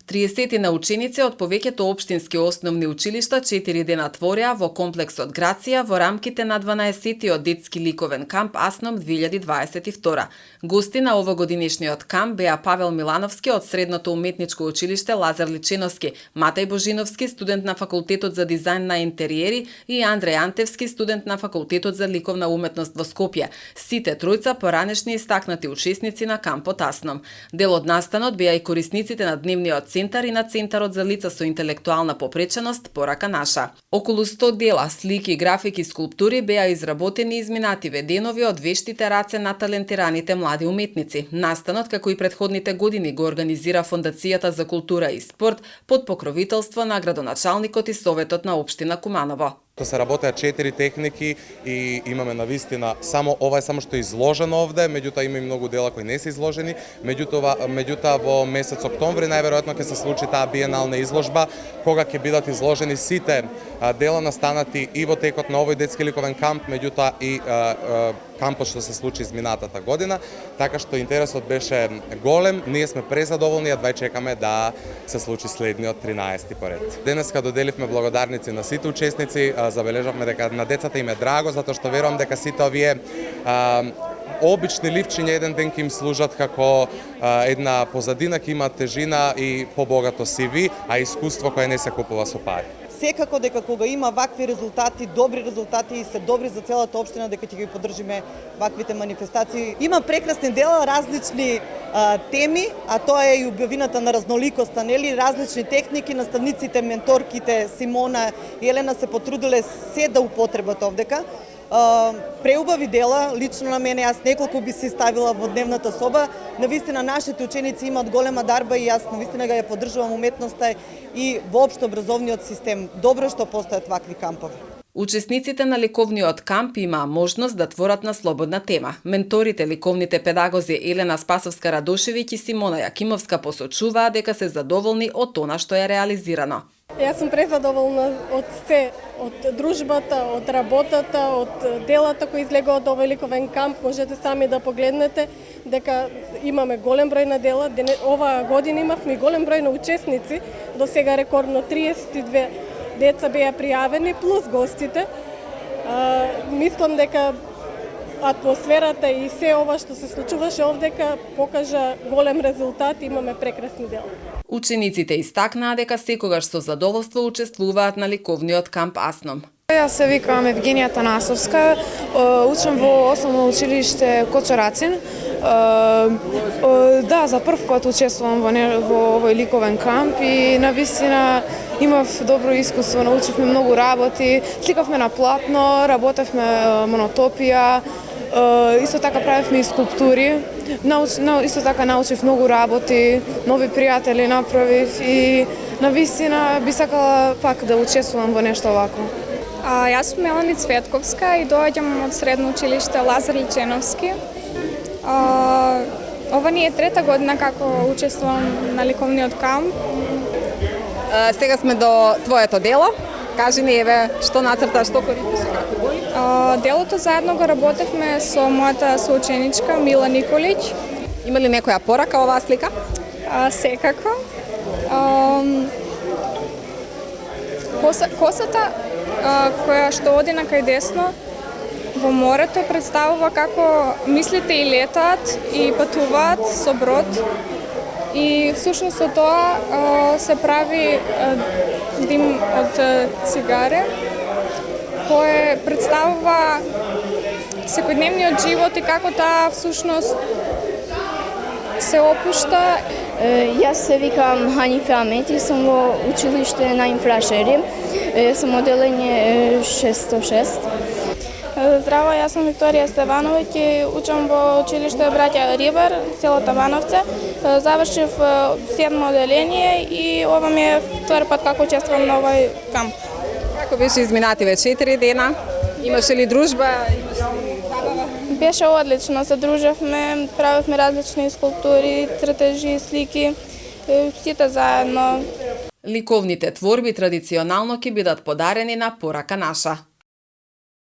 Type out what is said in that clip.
30 на ученици од повеќето општински основни училишта 4 дена твореа во комплексот Грација во рамките на 12-тиот детски ликовен камп Асном 2022. Гости на овогодинешниот камп беа Павел Милановски од Средното уметничко училиште Лазар Личиновски, Матеј Божиновски, студент на факултетот за дизајн на интериери и Андреј Антевски, студент на факултетот за ликовна уметност во Скопје. Сите тројца поранешни истакнати учесници на кампот Асном. Дел од настанот беа и корисниците на дневниот центар и на Центарот за лица со интелектуална попреченост Порака наша. Околу 100 дела, слики, графики и скулптури беа изработени изминативе денови од вештите раце на талентираните млади уметници. Настанот, како и предходните години, го организира Фондацијата за култура и спорт под покровителство на градоначалникот и Советот на општина Куманово. Се работеа 4 техники и имаме навистина ова е само што е изложено овде, меѓутоа има и многу дела кои не се изложени. Меѓутоа во месец октомври најверојатно ќе се случи таа биенална изложба, кога ќе бидат изложени сите дела настанати и во текот на овој детски ликовен камп, меѓутоа и кампот што се случи изминатата година, така што интересот беше голем. Ние сме презадоволни, едва чекаме да се случи следниот 13-ти поред. Денеска доделивме благодарници на сите учесници. Забележавме дека на децата им е драго, затоа што верувам дека сите овие обични ливчиња еден ден ќе им служат како една позадина, ќе имаат тежина и побогато CV, а искуство кое не се купува со пари. Секако дека кога има вакви резултати, добри резултати и се добри за целата општина, дека ќе ги поддржиме ваквите манифестации. Има прекрасни дела, различни теми, а тоа е и убавината на разноликоста, нели, различни техники, наставниците, менторките Симона и Елена се потрудиле се да употребат овдека. Преубави дела, лично на мене, јас неколку би си ставила во дневната соба. Навистина нашите ученици имаат голема дарба и јас навистина ја поддржувам уметноста и воопшто образовниот систем. Добро што постојат вакви кампови. Учесниците на ликовниот камп имаа можност да творат на слободна тема. Менторите, ликовните педагози Елена Спасовска-Радошевиќ и Симона Јакимовска посочуваа дека се задоволни од она што е реализирано. Јас сум презадоволна од се, од дружбата, од работата, од делата кои излегува од овој ликовен камп. Можете сами да погледнете дека имаме голем број на дела. Оваа година имавме голем број на учесници, до сега рекордно 32 деца беа пријавени, плюс гостите. Мислам дека атмосферата и се ова што се случуваше овдека покажа голем резултат и имаме прекрасни дела. Учениците истакнаа дека секогаш со задоволство учествуваат на ликовниот камп Асном. Јас се викам Евгенија Танасовска, учам во основно училиште Кочо Рацин. Да, за прв пат учествувам во овој ликовен камп и навистина имав добро искуство, научивме многу работи, сликавме на платно, работевме монотопија, исто така правевме и скулптури. Исто така научив многу работи, нови пријатели направив и навистина би сакала пак да учествувам во нешто овако. Јас сум Мелани Цветковска и доаѓам од Средно училиште Лазар Личиновски. Ова ни е трета година како учествувам на ликовниот камп. Сега сме до твоето дело. Кажи ни, еве, што нацрта, што користиш и како бои? Делото заедно го работевме со мојата соученичка Мила Николиќ. Има ли некоја порака оваа слика? Секако. Косата која што оди на кај десно во морето представува како мислите и летаат и патуваат со брод. И всушност од тоа се прави дим од цигаре, кој представува секојдневниот живот и како таа всушност се опушта. Јас се викам Ханифе Амети, сум во училиште на Инфрашери, сум оделење 606. Здраво, јас сум Викторија Стевановиќ и учам во училиште Браќа Рибар, село Табановце. Завршив 7 оделение и ова ми е втори пат како учествувам на овој камп. Како беше изминативе 4 дена? Имаше ли дружба? Беше одлично, се дружевме, правевме различни скулптури, цртежи, слики, сите заедно. Ликовните творби традиционално ќе бидат подарени на Порака наша.